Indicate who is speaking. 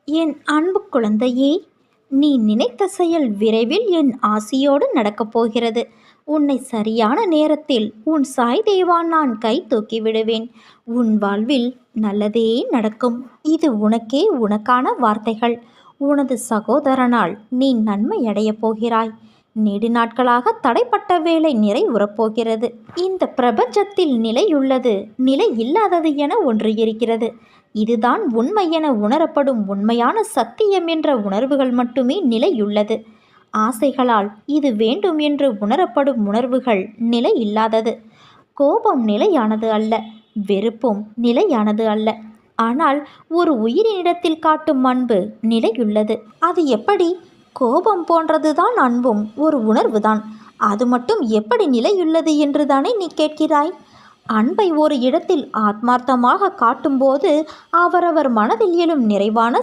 Speaker 1: என் அன்பு குழந்தையே, நீ நினைத்த செயல் விரைவில் என் ஆசியோடு நடக்கப் போகிறது. உன்னை சரியான நேரத்தில் உன் சாய் தேவான் நான் கை தூக்கி விடுவேன். உன் வாழ்வில் நல்லதே நடக்கும். இது உனக்கான வார்த்தைகள். உனது சகோதரனால் நீ நன்மை அடையப் போகிறாய். நெடு நாட்களாக தடைப்பட்ட வேலை நிறைவுறப் போகிறது. இந்த பிரபஞ்சத்தில் நிலையுள்ளது, நிலை இல்லாதது என ஒன்று இருக்கிறது. இதுதான் உண்மை என உணரப்படும் உண்மையான சத்தியம் என்ற உணர்வுகள் மட்டுமே நிலையுள்ளது. ஆசைகளால் இது வேண்டும் என்று உணரப்படும் உணர்வுகள் நிலை இல்லாதது. கோபம் நிலையானது அல்ல, வெறுப்பும் நிலையானது அல்ல. ஆனால் ஒரு உயிரினிடத்தில் காட்டும் அன்பு நிலையுள்ளது. அது எப்படி? கோபம் போன்றதுதான் அன்பும் ஒரு உணர்வுதான். அது மட்டும் எப்படி நிலையுள்ளது என்றுதானே நீ கேட்கிறாய்? அன்பை ஒரு இடத்தில் ஆத்மார்த்தமாக காட்டும்போது அவரவர் மனதில் எழும் நிறைவான